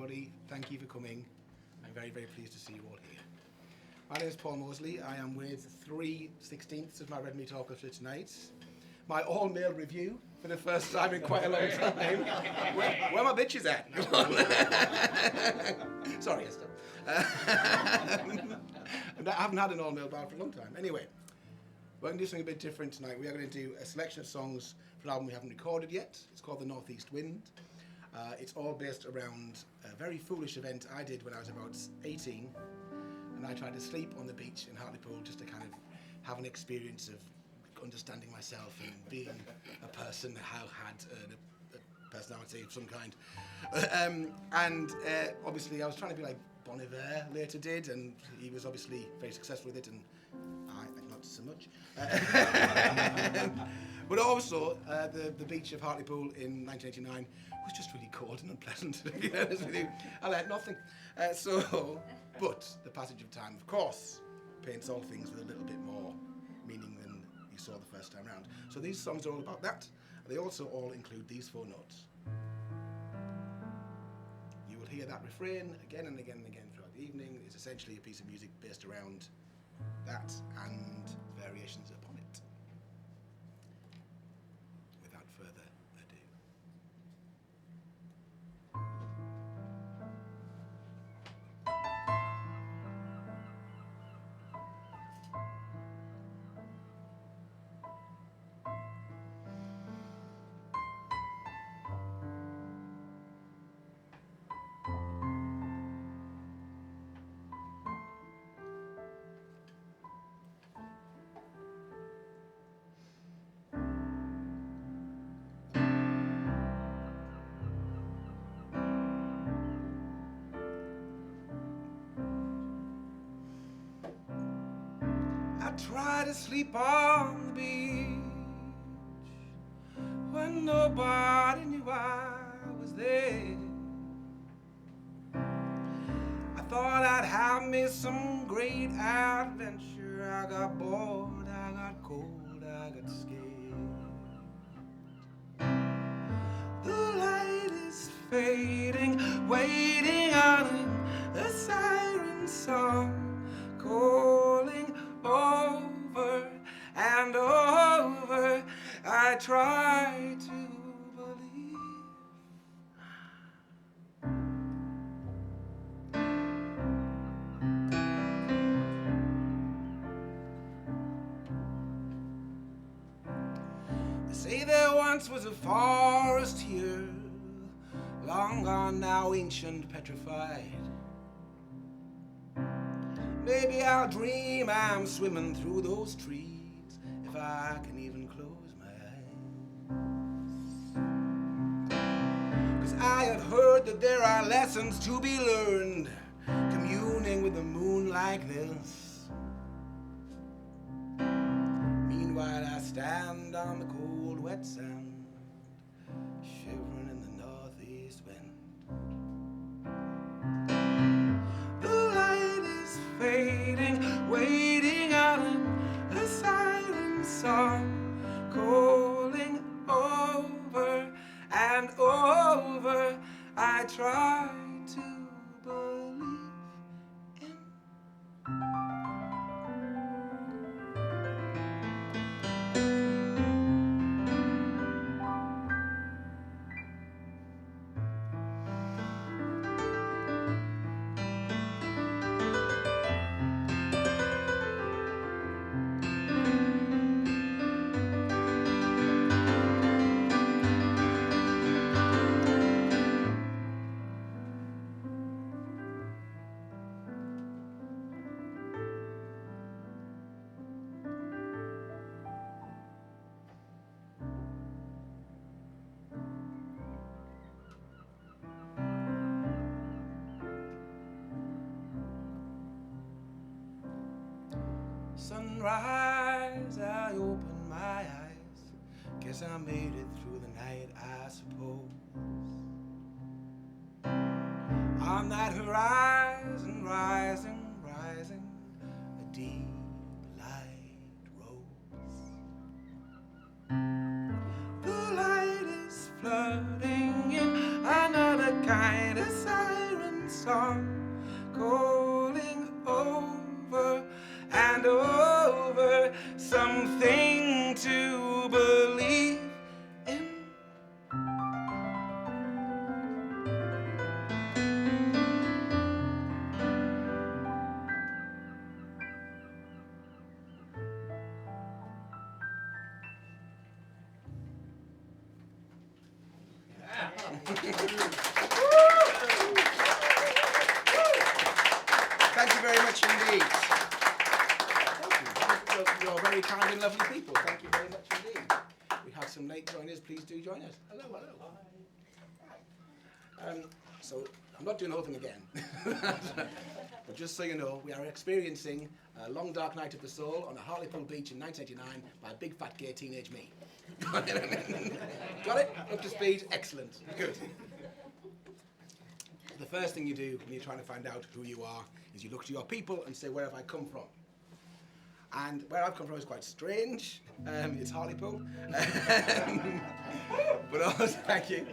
everybody. Thank you for coming. I'm very, very pleased to see you all here. My name is Paul Mosley. I am with 3/16 of my Red Meat Orchestra tonight. My all-male review for the first time in quite a long time. Where are my bitches at? Sorry, Esther. I haven't had an all-male band for a long time. Anyway, we're going to do something a bit different tonight. We are going to do a selection of songs for an album we haven't recorded yet. It's called The Northeast Wind. It's all based around a very foolish event I did when I was about 18, and I tried to sleep on the beach in Hartlepool just to kind of have an experience of understanding myself and being a person who had a personality of some kind. Obviously I was trying to be like Bon Iver later did, and he was obviously very successful with it, and I not so much. But also, the beach of Hartlepool in 1989 was just really cold and unpleasant, to be honest with you. I learnt nothing. But the passage of time, of course, paints all things with a little bit more meaning than you saw the first time round. So these songs are all about that. They also all include these 4 notes. You will hear that refrain again and again and again throughout the evening. It's essentially a piece of music based around that and variations upon it. Without further ado. I try to sleep on the beach when nobody knew I was there. I thought I'd have me some great adventure. I got bored, I got cold, I got scared. The light is fading, waiting on a siren song, calling over and over. I try to believe. They say there once was a forest here, long gone now, ancient, petrified. Maybe I'll dream I'm swimming through those trees, if I can even close my eyes. 'Cause I have heard that there are lessons to be learned, communing with the moon like this. Meanwhile I stand on the cold wet sand, shivering in the northeast wind. Fading, waiting on a siren song, calling over and over. I try to believe in. Sunrise, I open my eyes. Guess I made it through the night, I suppose. On that horizon, rising, rising, a deep light rose. The light is flooding in another kind of siren song, calling over and over, something to believe in. Thank you very much indeed. You're very kind and lovely people. Thank you very much indeed. We have some late joiners. Please do join us. Hello, hello. So I'm not doing the whole thing again. But just so you know, we are experiencing a long dark night of the soul on a Hartlepool beach in 1989 by a big fat gay teenage me. Got it? Up to speed? Excellent. Good. The first thing you do when you're trying to find out who you are is you look to your people and say, where have I come from? And where I've come from is quite strange. It's Hartlepool. But also, thank you.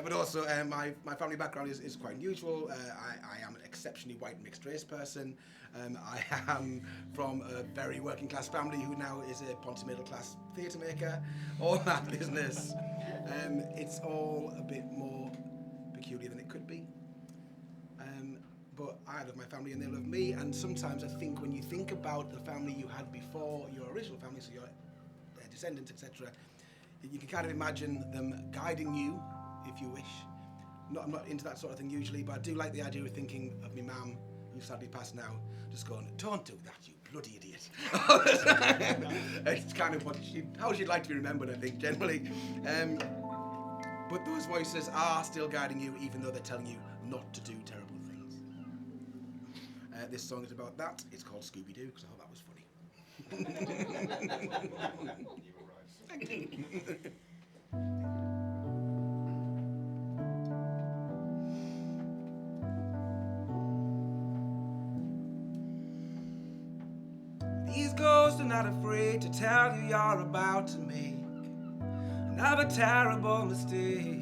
But also, my family background is quite unusual. I am an exceptionally white mixed race person. I am from a very working class family who now is a Ponty middle class theatre maker. All that business. It's all a bit more peculiar than it could be. But I love my family and they love me, and sometimes I think when you think about the family you had before your original family, so your descendants, etc., you can kind of imagine them guiding you, if you wish. I'm not into that sort of thing usually, but I do like the idea of thinking of my mum, who's sadly passed now, just going, don't do that, you bloody idiot. It's kind of how she'd like to be remembered, I think, generally. But those voices are still guiding you, even though they're telling you not to do terrible things. This song is about that. It's called Scooby-Doo, because I thought that was funny. You were right. Thank you. These ghosts are not afraid to tell you you're about to make another terrible mistake.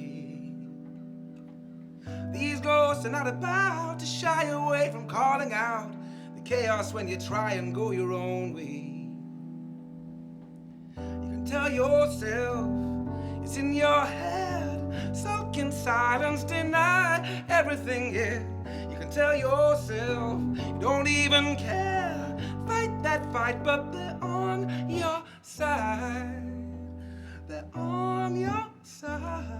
These ghosts are not about to shy away from calling out the chaos when you try and go your own way. You can tell yourself it's in your head, sulk in silence, deny everything, yeah. You can tell yourself you don't even care, fight that fight, but they're on your side. They're on your side.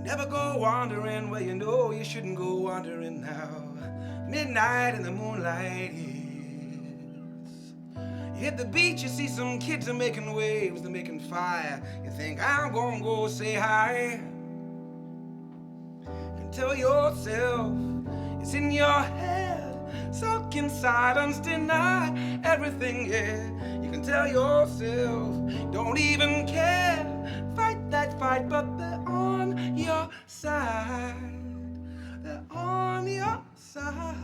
Never go wandering where you know you shouldn't go wandering now. Midnight in the moonlight, yes. You hit the beach, you see some kids are making waves, they're making fire. You think, I'm gonna go say hi. You can tell yourself it's in your head, sulk in silence, deny everything, yeah. You can tell yourself, don't even care, fight that fight, but they're on your side. They're on your side.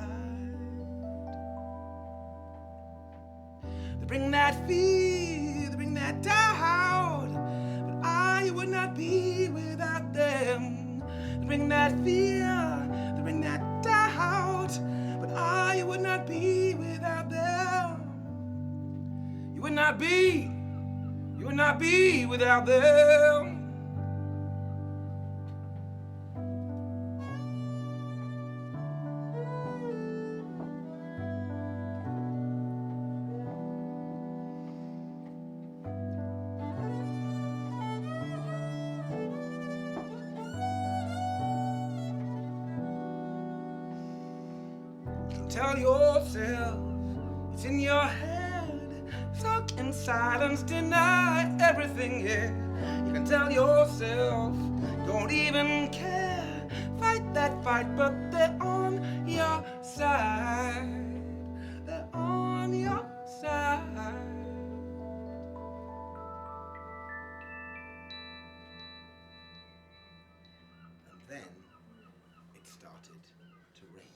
They bring that fear, they bring that doubt, but I would not be without them. They bring that fear, they bring that doubt, but I would not be without them. You would not be without them. Tell yourself it's in your head, stuck in silence, deny everything, yeah. You can tell yourself, don't even care, fight that fight, but they're on your side. They're on your side. And then it started to rain.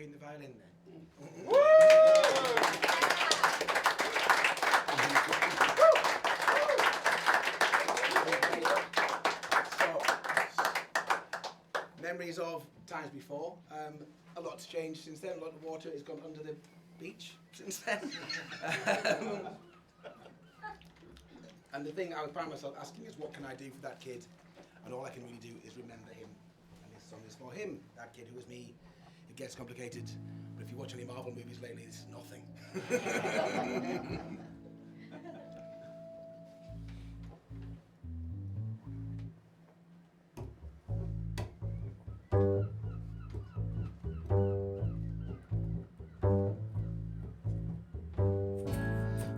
playing the violin then. So, memories of times before. A lot's changed since then. A lot of water has gone under the beach since then. And the thing I found myself asking is, what can I do for that kid? And all I can really do is remember him. And this song is for him, that kid who was me. It gets complicated, but if you watch any Marvel movies lately, it's nothing.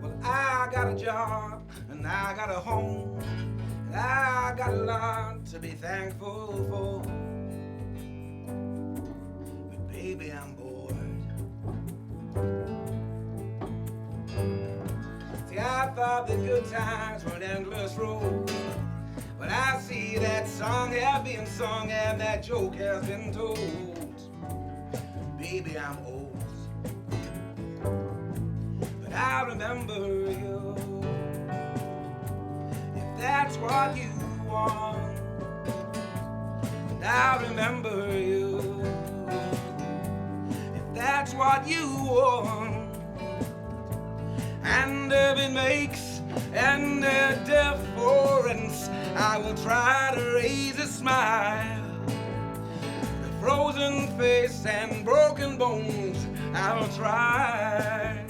Well, I got a job, and I got a home, and I got a lot to be thankful for. But baby, I'm bored. See, I thought the good times were an endless road, but I see that song has been sung and that joke has been told. Baby, I'm old, but I remember you. If that's what you want, and I remember you. If that's what you want, and if it makes any difference, I will try to raise a smile. The frozen face and broken bones, I will try.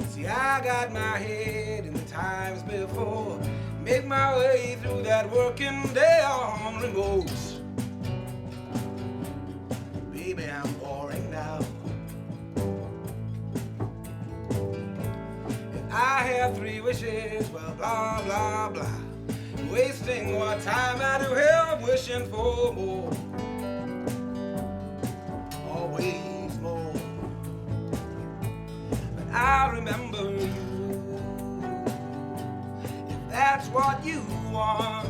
See, I got my head in the times before, make my way through that working day on remote. Baby, I'm boring now. If I had 3 wishes, well, blah, blah, blah. Wasting what time I do have, wishing for more. Always more. But I remember you. If that's what you want,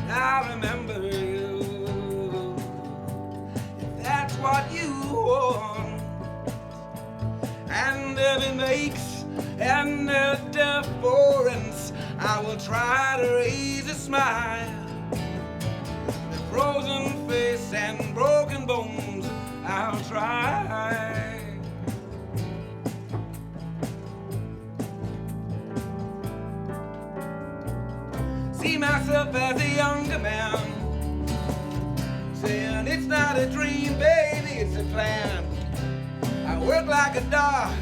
I remember you. That's what you want, and if it makes any difference, I will try to raise a smile. The frozen face and broken bones, I'll try. See myself as a younger man, saying it's not a dream, baby, it's a plan. I work like a dog,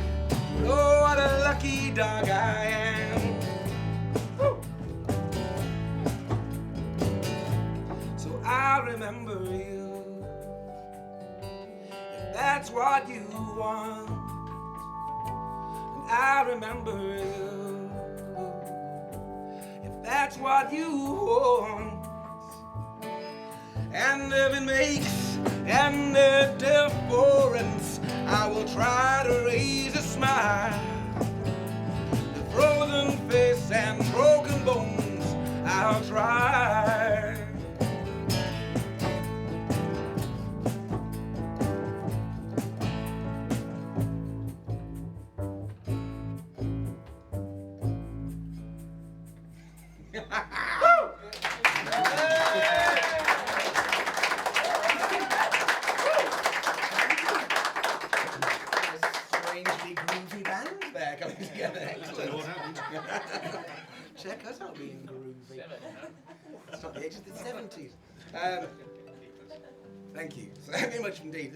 but oh, what a lucky dog I am. Woo. So I remember you. If that's what you want, and I remember you. If that's what you want, and if it makes any difference, I will try to raise a smile. The frozen face and broken bones, I'll try. Check us out being groovy. It's not the age of the 70s. Thank you so very much indeed.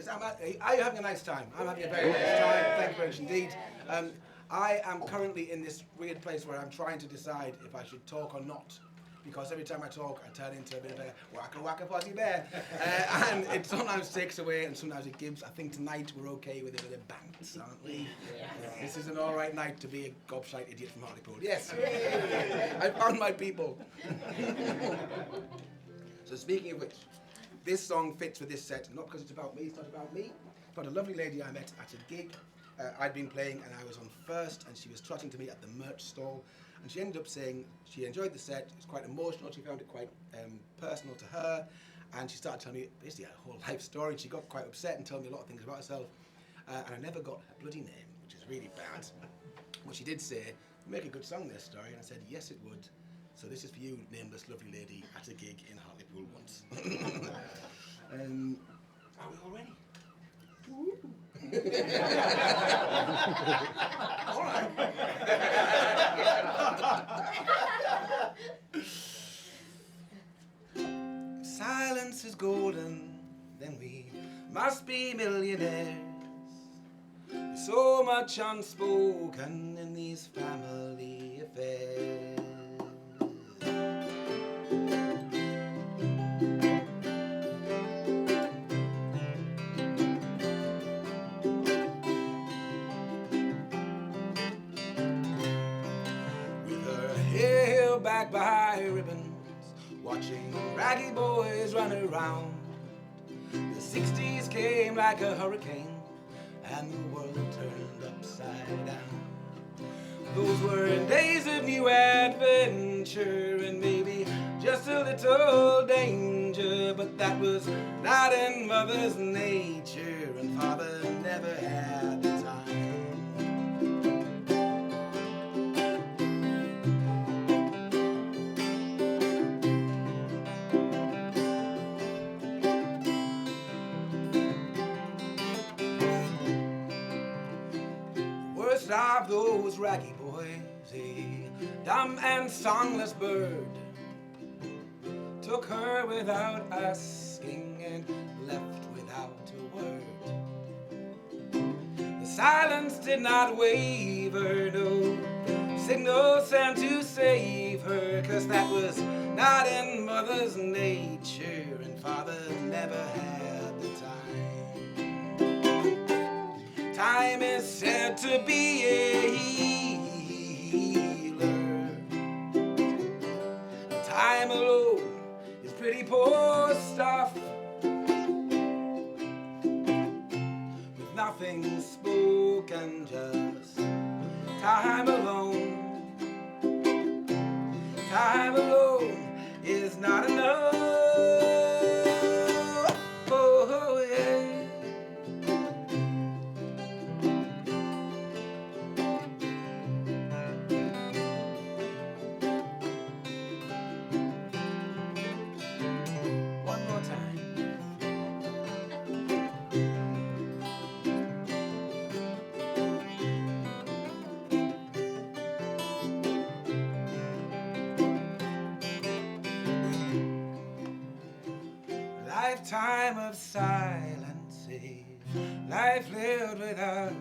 Are you having a nice time? I'm having a very nice time. Thank you very much indeed. I am currently in this weird place where I'm trying to decide if I should talk or not. Because every time I talk, I turn into a bit of a waka waka fuzzy bear. And it sometimes takes away and sometimes it gives. I think tonight we're okay with a bit of bounce, aren't we? Yes. This is an alright night to be a gobshite idiot from Hartlepool. Yes! I found my people. So speaking of which, this song fits with this set, not because it's about me, it's not about me. It's about a lovely lady I met at a gig I'd been playing and I was on first, and she was trotting to me at the merch stall, and she ended up saying she enjoyed the set. It was quite emotional. She found it quite personal to her, and she started telling me basically her whole life story. And she got quite upset and told me a lot of things about herself, and I never got her bloody name, which is really bad. But she did say, "Make a good song, this story," and I said, "Yes, it would." So this is for you, nameless lovely lady, at a gig in Hartlepool once. Are we all ready? All right. Silence is golden, then we must be millionaires. There's so much unspoken in these family affairs. Back by ribbons, watching raggy boys run around. The 60s came like a hurricane, and the world turned upside down. Those were days of new adventure and maybe just a little danger, but that was not in mother's nature, and father never had the time. Of those raggy boys, a dumb and songless bird took her without asking and left without a word. The silence did not waver, no signal sent to save her, 'cause that was not in mother's nature, and father never had the time. Time is said to be a healer. Time alone is pretty poor stuff, with nothing spoken, just time alone. Time alone is not enough. Oh, yeah. Lifetime of silence, a life lived without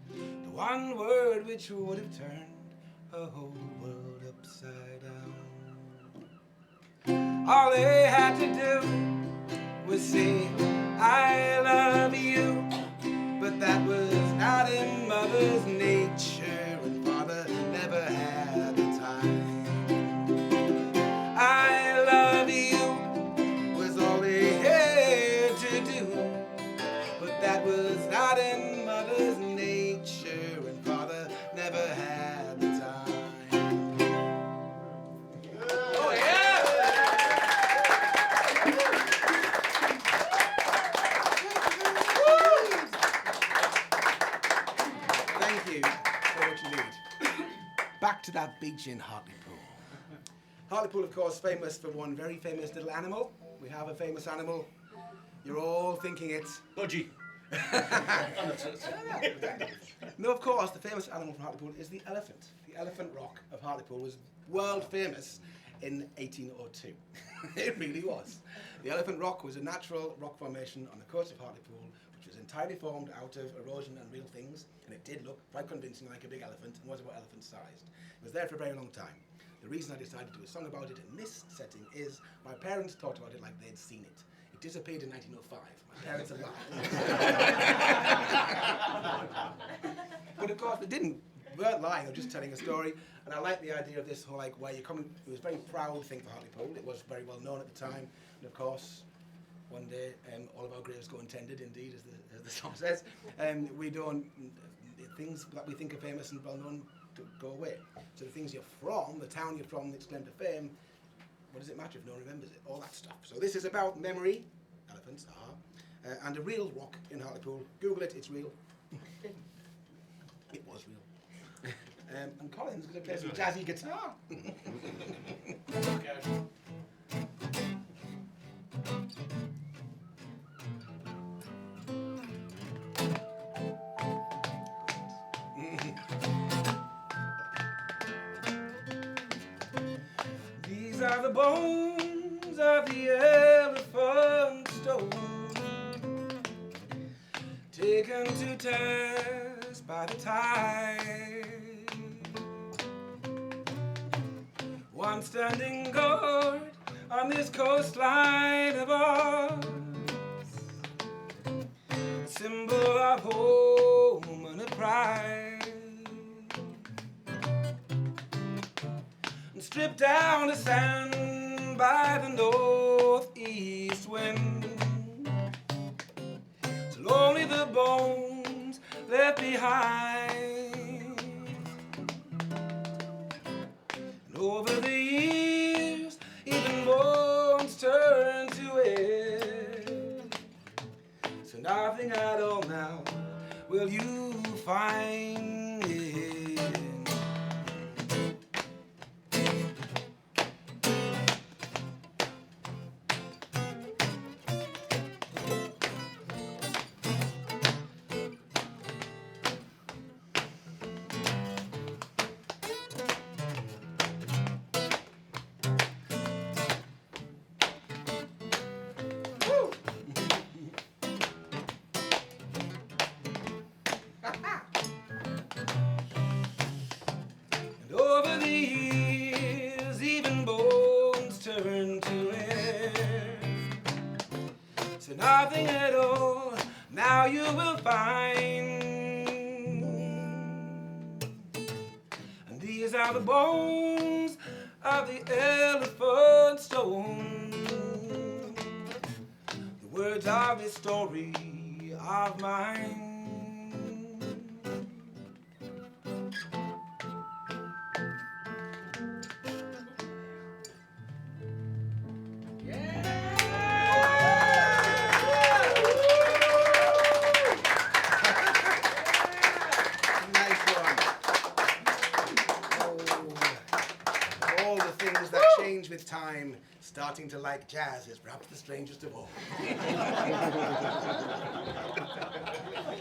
the one word which would have turned a whole world upside down. All they had to do was say, "I love you," but that was not in mother's nature, and father never had the time. I love you was all they had to do, but that was not in mother's nature, and father never had the time. Oh yeah! Thank you so much indeed. Back to that beach in Hartlepool. Hartlepool, of course, famous for one very famous little animal. We have a famous animal. You're all thinking it's Budgie. No, of course, the famous animal from Hartlepool is the elephant. The Elephant Rock of Hartlepool was world famous in 1802. It really was. The Elephant Rock was a natural rock formation on the coast of Hartlepool, which was entirely formed out of erosion and real things, and it did look quite convincing like a big elephant and was about elephant sized. It was there for a very long time. The reason I decided to do a song about it in this setting is my parents talked about it like they'd seen it. It disappeared in 1905. My parents are lying. But of course they weren't lying, they were just telling a story. And I like the idea of this whole, like, where you're coming. It was a very proud thing for Hartlepool. It was very well known at the time. And of course, one day, all of our graves go untended, indeed, as the song says. We don't, things that we think are famous and well known go away. So the things you're from, the town you're from that's claimed to fame, what does it matter if no one remembers it? All that stuff. So this is about memory, elephants, and a real rock in Hartlepool. Google it, it's real. It was real. And Colin's going to play some jazzy guitar. These are the bones of the elephant stone, taken to task by the tide. One standing guard on this coastline of ours, symbol of home and of pride. And stripped down to sand by the northeast wind, till only the bones left behind. And over the years, even bones turn to air. So nothing at all now will you find it. And over the years, even bones turn to air. So nothing at all now you will find. And these are the bones of the elephant stone, the words of this story of mine. Nice one. Oh, all the things that change with time, starting to like jazz is perhaps the strangest of all.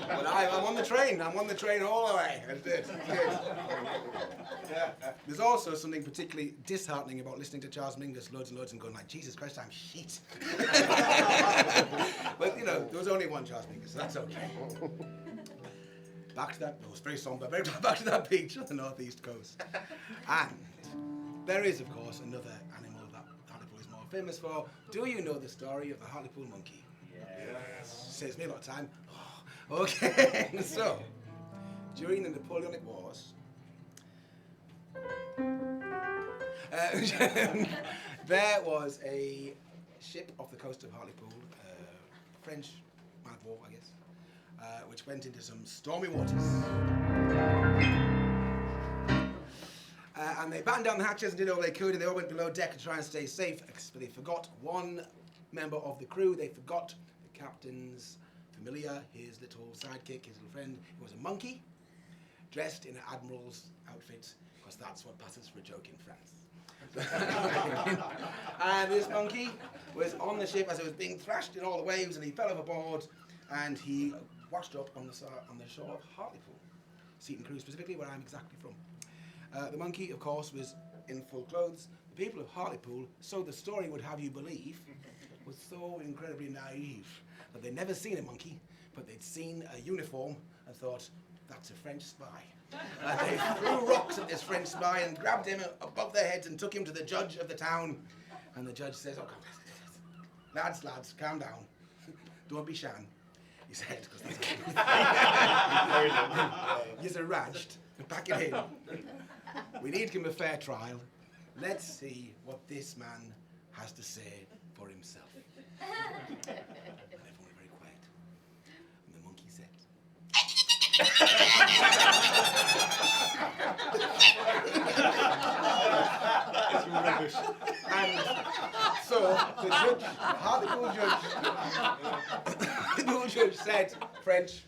But I'm on the train. I'm on the train all the way. That's it. Yeah. There's also something particularly disheartening about listening to Charles Mingus loads and loads and going like, Jesus Christ, I'm shit. But you know, there was only one Charles Mingus, so that's okay. Back to that, it was very somber, back to that beach on the northeast coast. And there is, of course, another animal that Hartlepool is more famous for. Do you know the story of the Hartlepool monkey? Yes. Saves me a lot of time. Oh, okay, so, during the Napoleonic Wars, there was a ship off the coast of Hartlepool, French man of war, I guess, which went into some stormy waters. And they battened down the hatches and did all they could, and they all went below deck to try and stay safe, but they forgot one member of the crew. They forgot the captain's familiar, his little sidekick, his little friend. He was a monkey, dressed in an admiral's outfit, because that's what passes for a joke in France. And this monkey was on the ship as it was being thrashed in all the waves, and he fell overboard, and he washed up on the shore of Hartlepool, Seaton Crew specifically, where I'm exactly from. The monkey, of course, was in full clothes. The people of Hartlepool, so the story would have you believe, was so incredibly naive that they'd never seen a monkey, but they'd seen a uniform and thought, that's a French spy. And they threw rocks at this French spy and grabbed him above their heads and took him to the judge of the town. And the judge says, oh, come, lads, calm down. Don't be shan, he said, because you're raged. Pack it in. We need to give him a fair trial. Let's see what this man has to say for himself. And everyone was very quiet. And the monkey said, It's rubbish. and so the judge, Hartlepool judge said, French.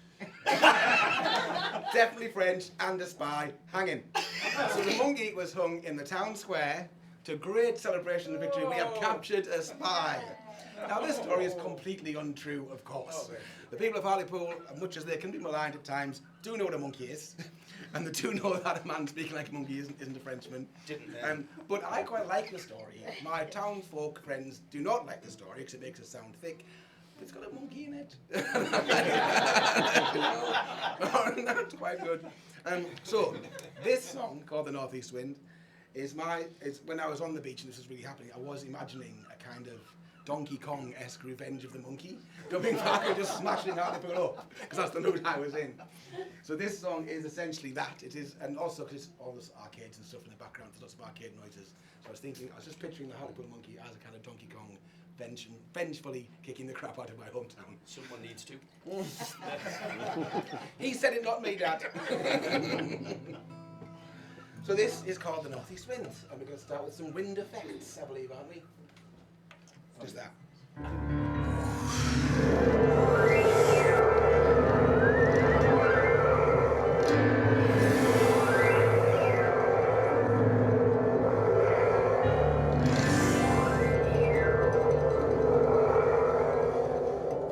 Definitely French, and a spy, hanging. So the monkey was hung in the town square to great celebration of victory. We have captured a spy. Now this story is completely untrue, of course. The people of Hartlepool, much as they can be maligned at times, do know what a monkey is. And they do know that a man speaking like a monkey isn't a Frenchman. Didn't they? But I quite like the story. My townfolk friends do not like the story because it makes it sound thick. But it's got a monkey in it. That's quite good. So this song called The Northeast Wind is when I was on the beach and this was really happening, I was imagining a kind of Donkey Kong-esque Revenge of the Monkey, jumping back and just smashing Hartlepool up, because that's the mood I was in. So this song is essentially that. It is, and also because all those arcades and stuff in the background, there's lots of arcade noises. So I was just picturing the Hartlepool Monkey as a kind of Donkey Kong, vengefully kicking the crap out of my hometown. Someone needs to. He said it, not me, Dad. So this is called The Northeast Wind, and we're going to start with some wind effects, I believe, aren't we? Just that.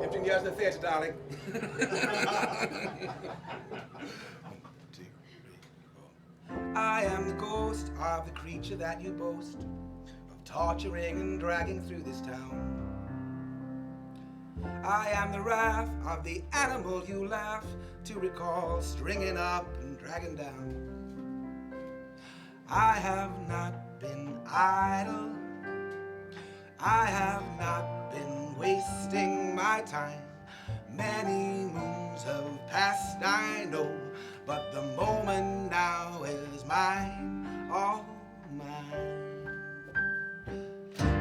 15 years in the theatre, darling. 1, 2, 3, 4. I am the ghost of the creature that you boast, torturing and dragging through this town. I am the wrath of the animal you laugh to recall, stringing up and dragging down. I have not been idle, I have not been wasting my time. Many moons have passed, I know, but the moment now is mine, all mine.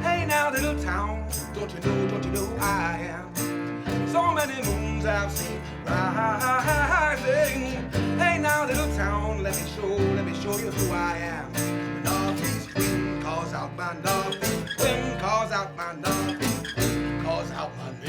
Hey now, little town, don't you know I am? So many moons I've seen rising. Hey now, little town, let me show you who I am. The northeast wind calls out my northeast wind, calls out my northeast wind, calls out my name.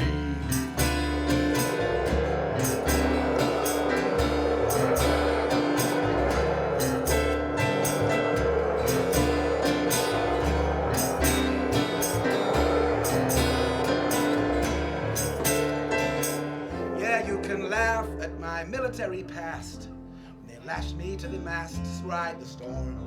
Laugh at my military past when they lashed me to the mast to ride the storm.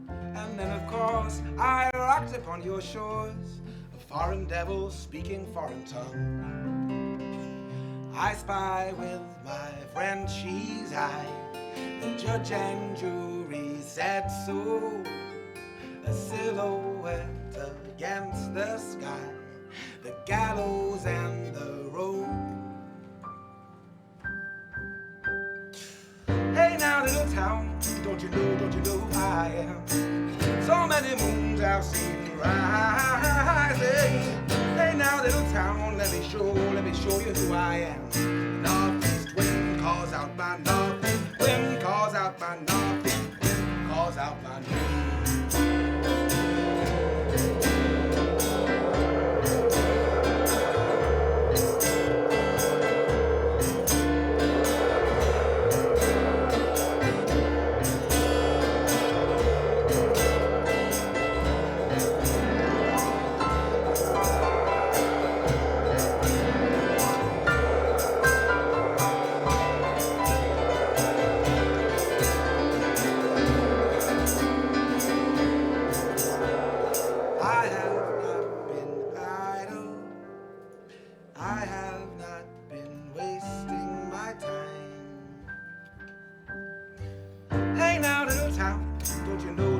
And then of course I rocked upon your shores, a foreign devil speaking foreign tongue. I spy with my friend she's eye, the judge and jury said so, a silhouette against the sky, the gallows and the road. Hey now, little town, don't you know who I am? So many moons I've seen rising. Hey now, little town, let me show you who I am. The northeast wind calls out my northeast wind, calls out my northeast wind, calls out my name.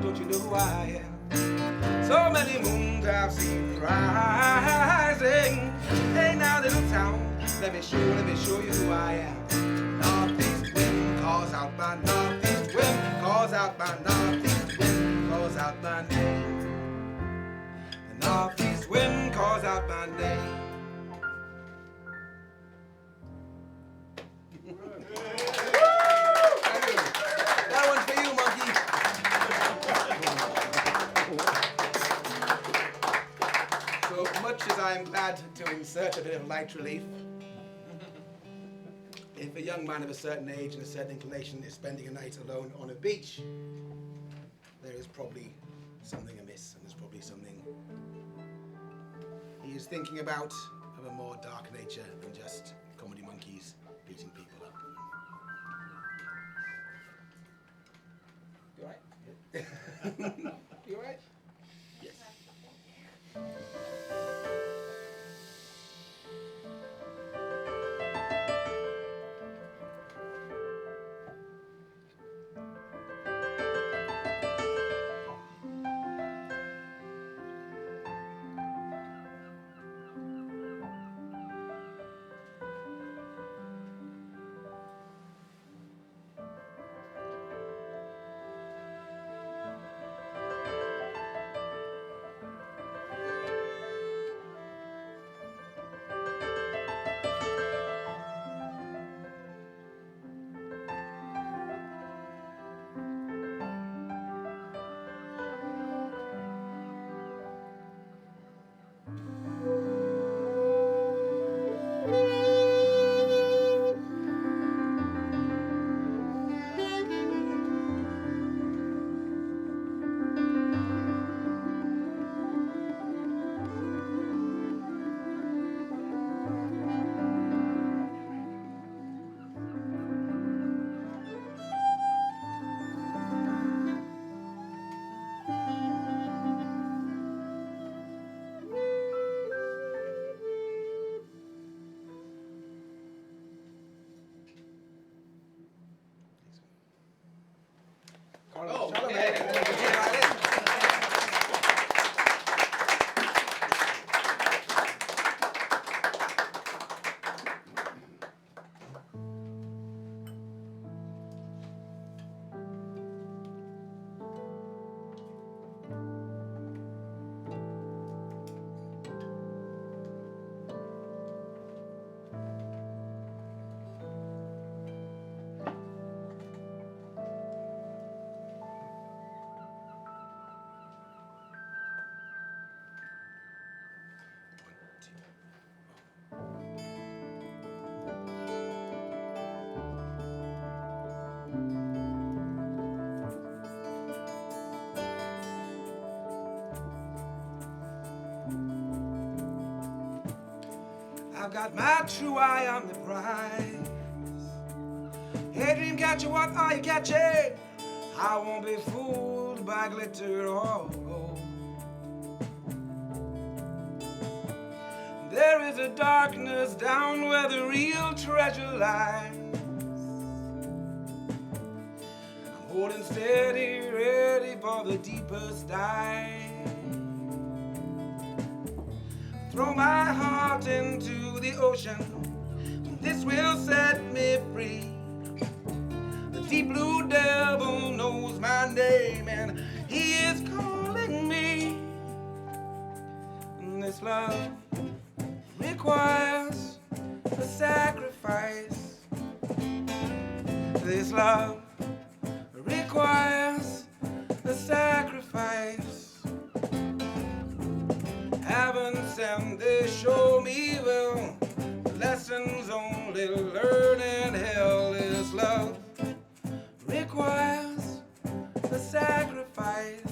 Don't you know who I am? So many moons I've seen rising. Hey now, little town, let me show you who I am. Northeast wind calls out my northeast wind, calls out my northeast wind, calls out my name. The northeast northeast wind calls out my name. That one's for you, monkey. So much as I am glad to insert a bit of light relief, if a young man of a certain age and a certain inclination is spending a night alone on a beach, there is probably something amiss, and there's probably something he is thinking about of a more dark nature than just comedy monkeys beating people up. You alright? You alright? Yes. Oh, I've got my true eye on the prize. Hey, dream catcher, what are you catching? I won't be fooled by glitter or gold. There is a darkness down where the real treasure lies. I'm holding steady, ready for the deepest dive. Throw my heart into the ocean, this will set me free. The deep blue devil knows my name and he is calling me. And this love requires a sacrifice. This love requires a sacrifice. Heaven sent, they show me well. Lessons only learn in hell. This love requires a sacrifice.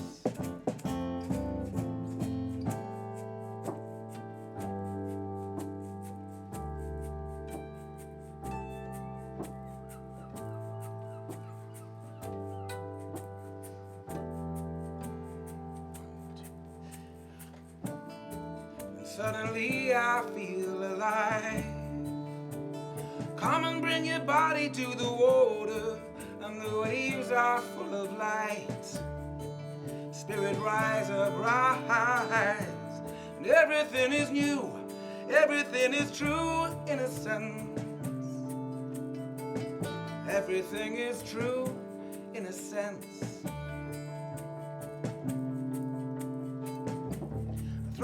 Suddenly I feel alive. Come and bring your body to the water, and the waves are full of light. Spirit rise up, rise, and everything is new, everything is true in a sense. Everything is true in a sense.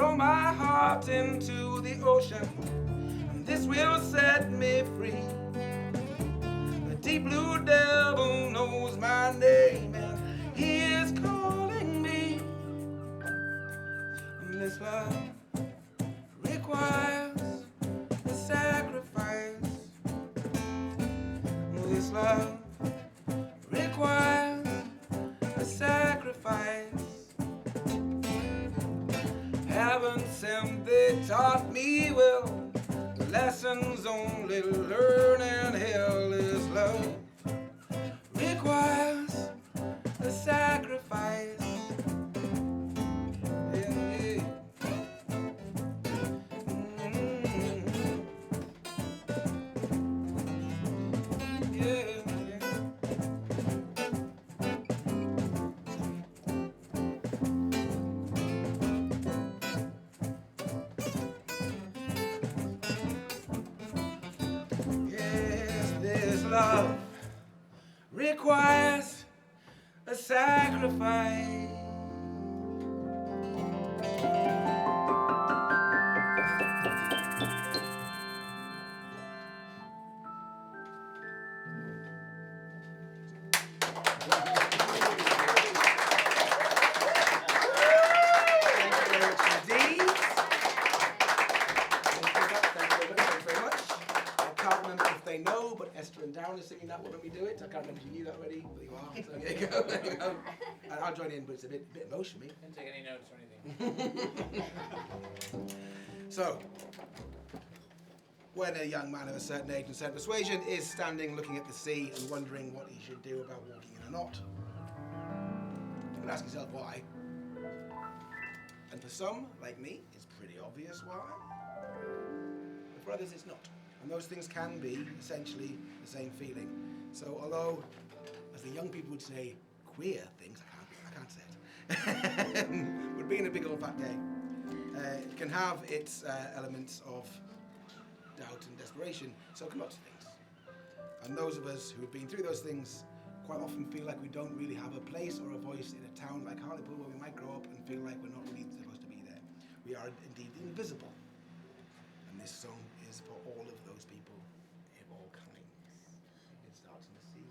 throw my heart into the ocean, and this will set me free. The deep blue devil knows my name, and he is calling me. And this love requires a sacrifice. This love requires a sacrifice. Heaven sent, they taught me well. The lessons only learn, and hell is love. Requires a sacrifice. Yeah, yeah. Yeah, yeah. Yes, this love requires a sacrifice. Singing that one when we do it. I can't remember if you knew that already, but you are. So there you go. There you go. And I'll join in, but it's a bit emotional. Didn't take any notes or anything. So, when a young man of a certain age and certain persuasion is standing looking at the sea and wondering what he should do about walking in or not, you can ask yourself why. And for some, like me, it's pretty obvious why. But for others, it's not. And those things can be essentially the same feeling. So although, as the young people would say, queer things, I can't say it, but being a big old fat day, it can have its elements of doubt and desperation. So can lots of things. And those of us who have been through those things quite often feel like we don't really have a place or a voice in a town like Hartlepool, where we might grow up and feel like we're not really supposed to be there. We are indeed invisible. And this song is for all of those people of all kinds. It starts in the sea.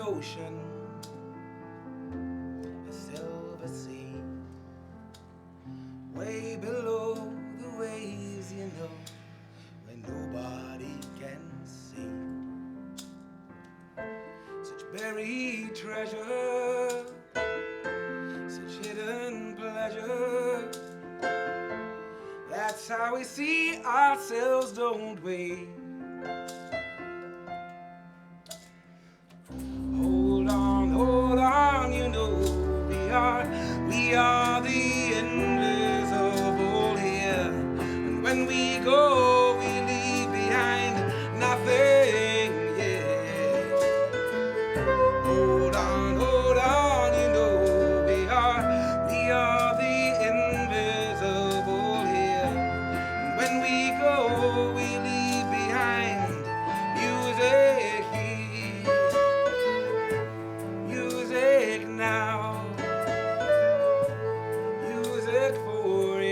Ocean, a silver sea, way below the waves, you know, where nobody can see. Such buried treasure, such hidden pleasure. That's how we see ourselves, don't we? Hold on, you know we are the invisible here. And when we go, we leave behind nothing, yeah. Hold on, you know we are the invisible here. And when we go, we leave behind music here. Music now, music forever.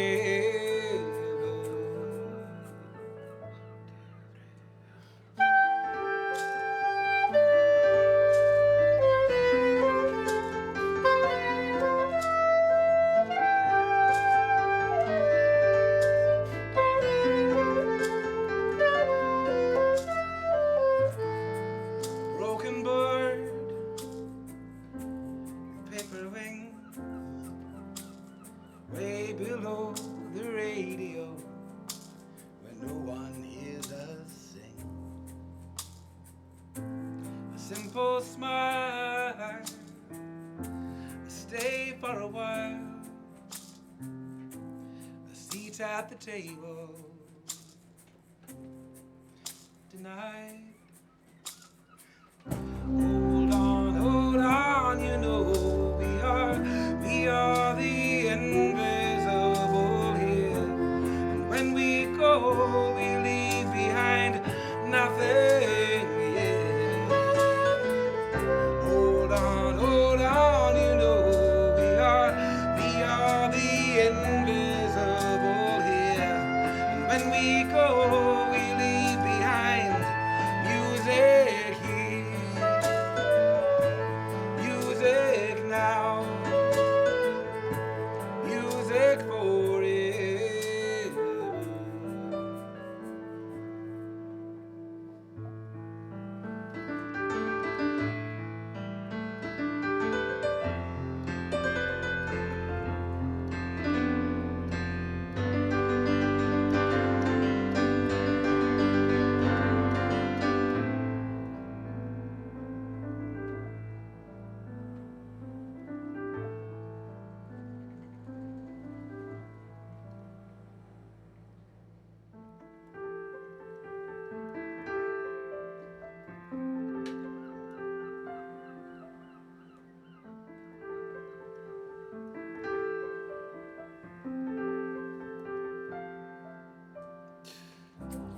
simple smile. Stay for a while. A seat at the table tonight. Hold on, you know we are the invisible here. And when we go, we leave behind nothing. Yeah. Hold on, you know we are the invisible here. And when we go, we leave behind music here. Music now, music forever.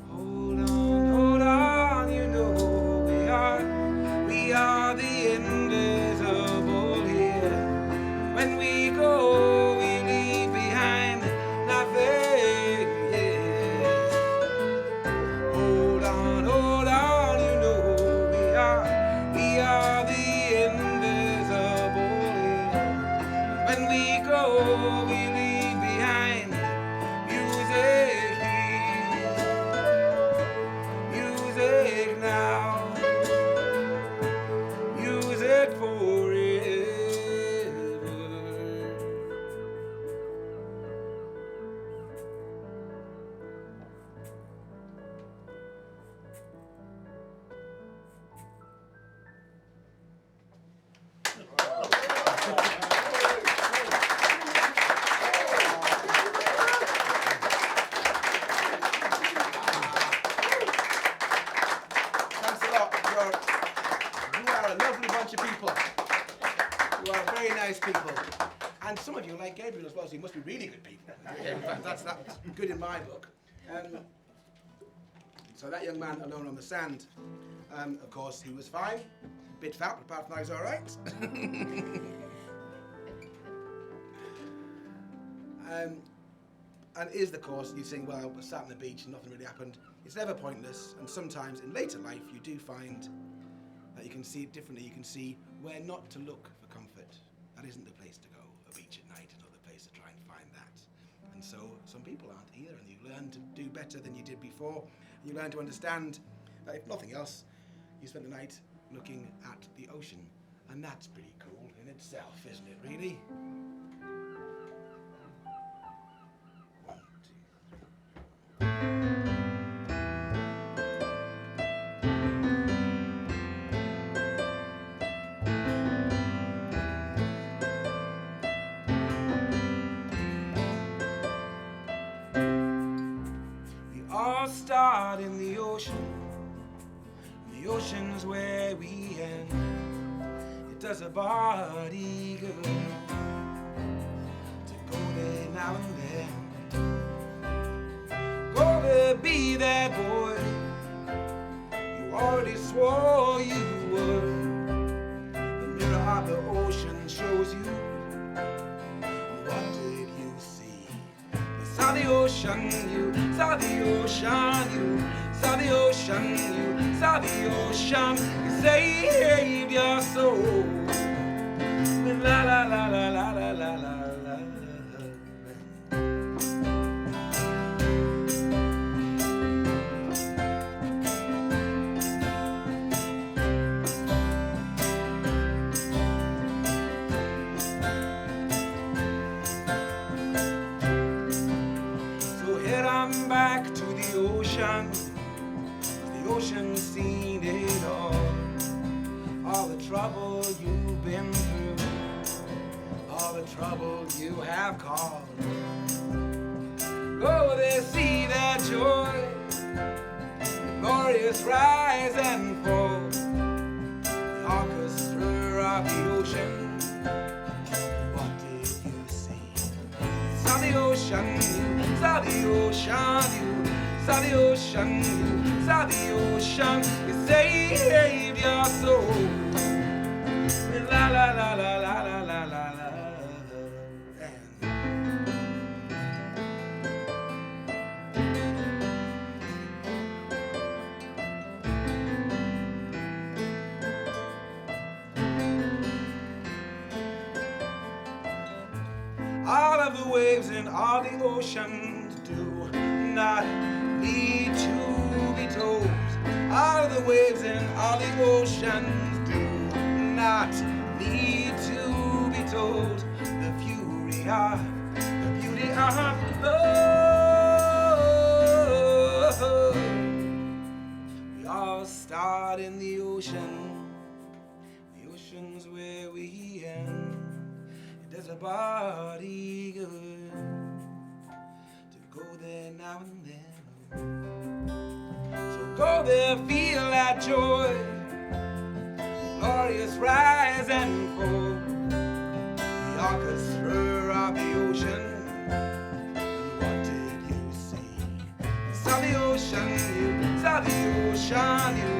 Hold on, you know we are the invisible here. When we go, we leave behind nothing. Yeah. Hold on, you know we are the invisible here. When we go, we leave behind music here. Music now, music forever. Thanks a lot. You are a lovely bunch of people. You are very nice people. And some of you are like Gabriel as well, so you must be really good people. In fact, that's good in my book. So that young man alone on the sand, of course, he was fine. Bit fat, but apart from that, he's all right. And is the course, you think, well, I sat on the beach and nothing really happened. It's never pointless, and sometimes in later life you do find that you can see it differently. You can see where not to look for comfort. That isn't the place to go. A beach at night, another place to try and find that. And so some people aren't either, and you learn to do better than you did before. And you learn to understand that if nothing else, you spend the night looking at the ocean, and that's pretty cool in itself, isn't it, really? All start in the ocean. The ocean's where we end. It does a body good to go there now and then. Go there, be that boy you already swore you were. The mirror of the ocean shows you. What did you see? You saw the ocean, you saw the ocean, you saw the ocean, you saw the ocean. You saved your soul. La la la la la la la la. I'm back to the ocean seen it all the trouble you've been through, all the trouble you have caused. Go there, see that joy, the glorious rise and fall, the orchestra of the ocean. What did you see? Saw the ocean, you saw the ocean, you saw the ocean, you saw the ocean. You saved your soul. La la la la la la la la la. All of the waves in all the oceans do not need to be told. All of the waves in all the oceans do not need to be told. The fury of, the beauty of love. We all start in the ocean. The ocean's where we end. It does a body good to go there now and then. So go there, feel that joy, glorious rise and fall, the orchestra of the ocean. And what did you see? You saw the ocean, you saw the ocean, you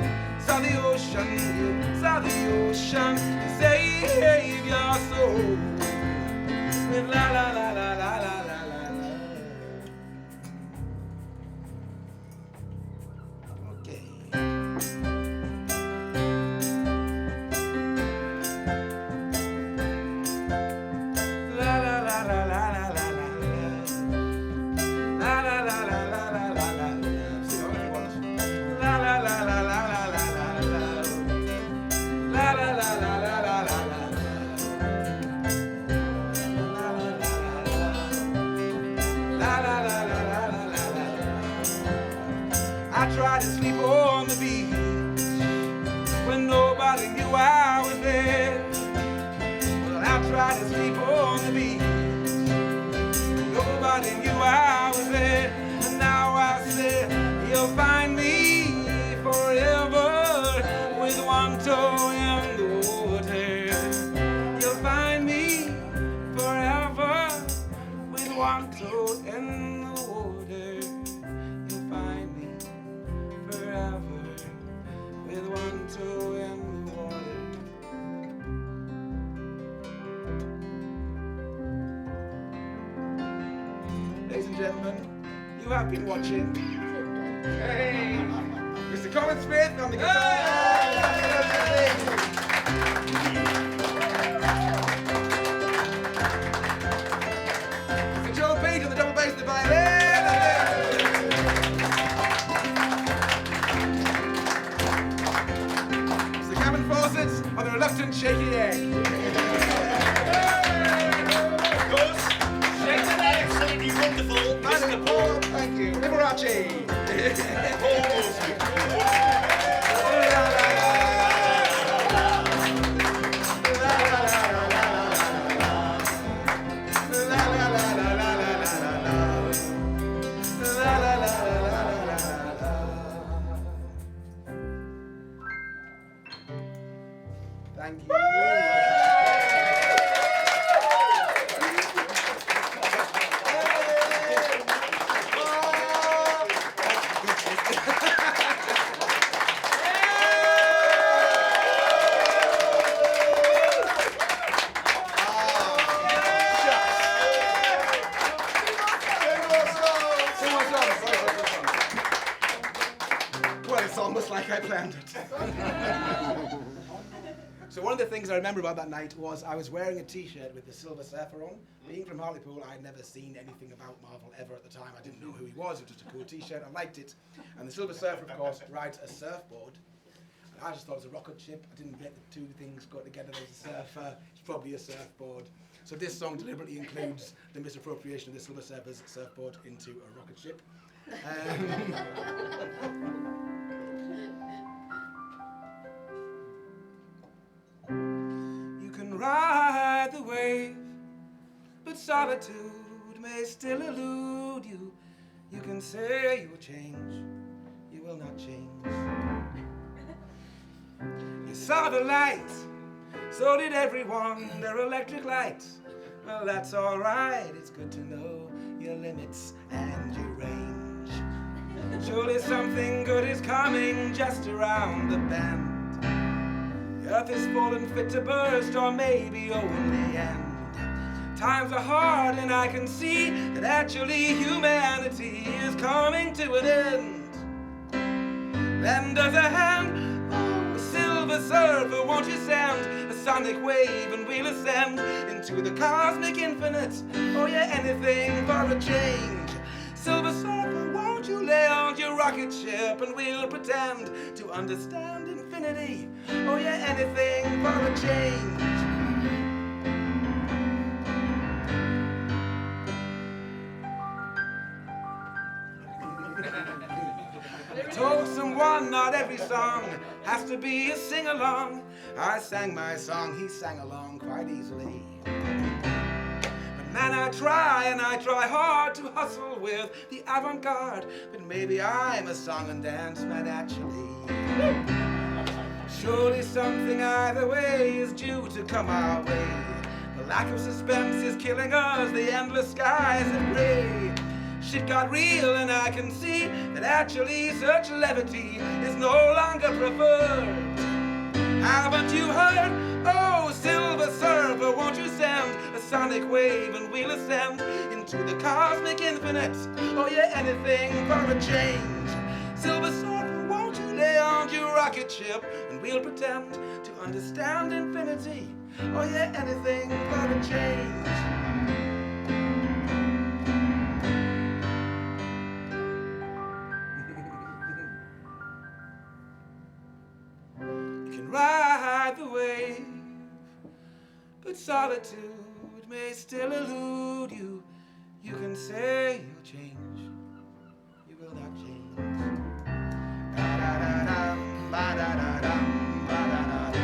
saw the ocean, you saw the ocean. You saved your soul. La la la la la la la la la. Okay. La la la la la la la la. La la la la la la la la. Sing on if you want. La la la la la la la la. La la la la la la la la. I tried to sleep on the beach when nobody knew I was there. Well, I tried to sleep on the beach when nobody knew I was there. And now I say you'll find me forever with one toe in the water. You'll find me forever with one toe in the water. You'll find me forever with one toe in the water. Ladies and gentlemen, you have been watching. Hey, Mr. Colin Smith on the guitar. Mr. Joe Page on the double bass and the violin. On the reluctant shaky egg. Of course, shakes an egg, absolutely wonderful. Mr. Paul. Thank you. Liberace. Paul Mosley. Thank you. Well, it's almost like I planned it. So one of the things I remember about that night was I was wearing a T-shirt with the Silver Surfer on. Being from Hartlepool, I'd never seen anything about Marvel ever at the time. I didn't know who he was. It was just a cool T-shirt. I liked it. And the Silver Surfer, of course, rides a surfboard. And I just thought it was a rocket ship. I didn't get the two things go together. There's a surfer. It's probably a surfboard. So this song deliberately includes the misappropriation of the Silver Surfer's surfboard into a rocket ship. but solitude may still elude you. You can say you will change, you will not change. You saw the light, so did everyone, their electric lights. Well, that's all right, it's good to know your limits and your range. Surely something good is coming just around the bend. The earth is full and fit to burst, or maybe only end. Times are hard and I can see that actually humanity is coming to an end. Lend us a hand, oh, silver surfer, won't you send a sonic wave and we'll ascend into the cosmic infinite. Oh yeah, anything for a change. Silver surfer, won't you land your rocket ship and we'll pretend to understand infinity. Oh yeah, anything for a change. I told someone not every song has to be a sing-along. I sang my song, he sang along quite easily. But man, I try and I try hard to hustle with the avant-garde. But maybe I'm a song and dance man actually. Surely something either way is due to come our way. The lack of suspense is killing us, the endless skies of gray. Shit got real and I can see that actually such levity is no longer preferred. Haven't you heard? Oh, silver surfer, won't you send a sonic wave and we'll ascend into the cosmic infinite. Oh yeah, anything for a change. Silver surfer, won't you land your rocket ship and we'll pretend to understand infinity. Oh yeah, anything for a change. Ride the wave, but solitude may still elude you. You can say you'll change, you will not change. Da-da-da-dum, ba-da-da-dum, ba-da-da-dum.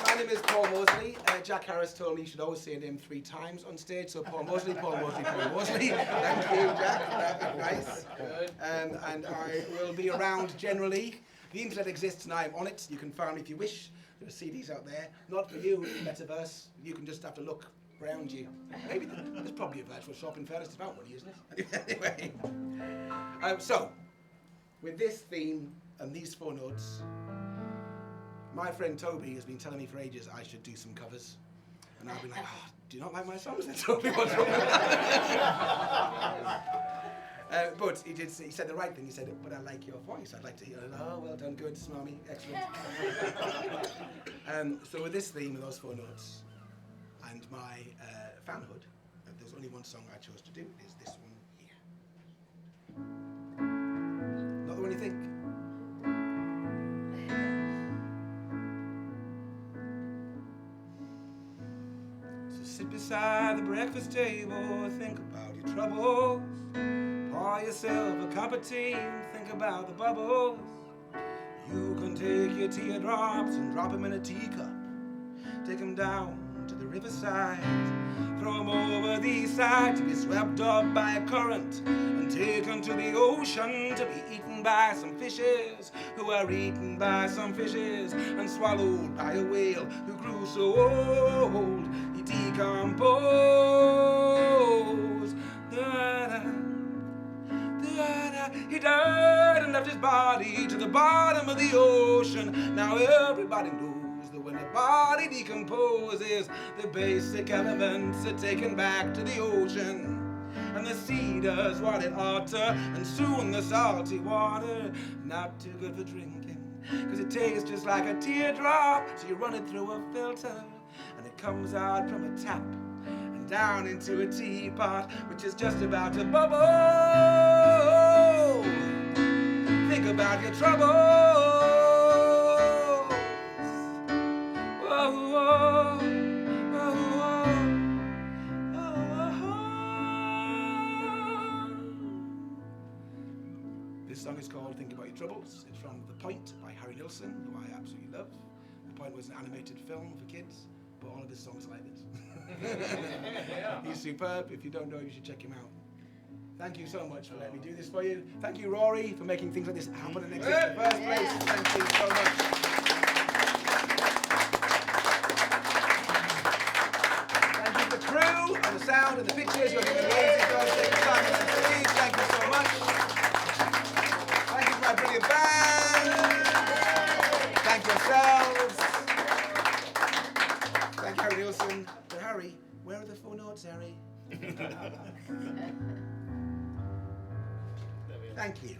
My name is Paul Mosley. Jack Harris told me you should always say him 3 times on stage. So Paul Mosley, Paul Mosley, Paul Mosley. Thank you, Jack, for that advice. And I will be around generally. The internet exists and I'm on it. You can find me if you wish. There are CDs out there. Not for you, Metaverse. You can just have to look around you. Maybe there's probably a virtual shop in fairness about one, isn't it? Anyway. So, with this theme and these 4 notes, my friend Toby has been telling me for ages I should do some covers. And I've been like, oh, do you not like my songs then, Toby? What's wrong with that? But he said the right thing. He said, but I like your voice. I'd like to hear it. Oh, well done, good, smarmy, excellent. So with this theme and those 4 notes, and my fanhood, there's only one song I chose to do, is this one here. Not the one you think. Sit beside the breakfast table, think about your troubles. Pour yourself a cup of tea and think about the bubbles. You can take your teardrops and drop them in a teacup. Take them down to the riverside. Throw them over the side to be swept up by a current and taken to the ocean to be eaten by some fishes who are eaten by some fishes and swallowed by a whale who grew so old he decomposed. He died and left his body to the bottom of the ocean. Now everybody knows that when a body decomposes, the basic elements are taken back to the ocean. And the sea does what it ought to, and soon the salty water, not too good for drinking, cause it tastes just like a teardrop. So you run it through a filter, and it comes out from a tap, and down into a teapot, which is just about to bubble. Think about your troubles. Whoa, whoa, whoa, whoa. This song is called Think About Your Troubles. It's from The Point by Harry Nilsson, who I absolutely love. The Point was an animated film for kids, but all of his songs are like this. He's superb. If you don't know him, you should check him out. Thank you so much for letting me do this for you. Thank you, Rory, for making things like this happen and exist in the first place. Thank you so much. Thank you to the crew and the sound and the pictures. You're giving amazing guys taking time to please. Thank you so much. Thank you to my brilliant band. Thank yourselves. Thank Harry Nilsson. But Harry, where are the 4 notes, Harry? Thank you.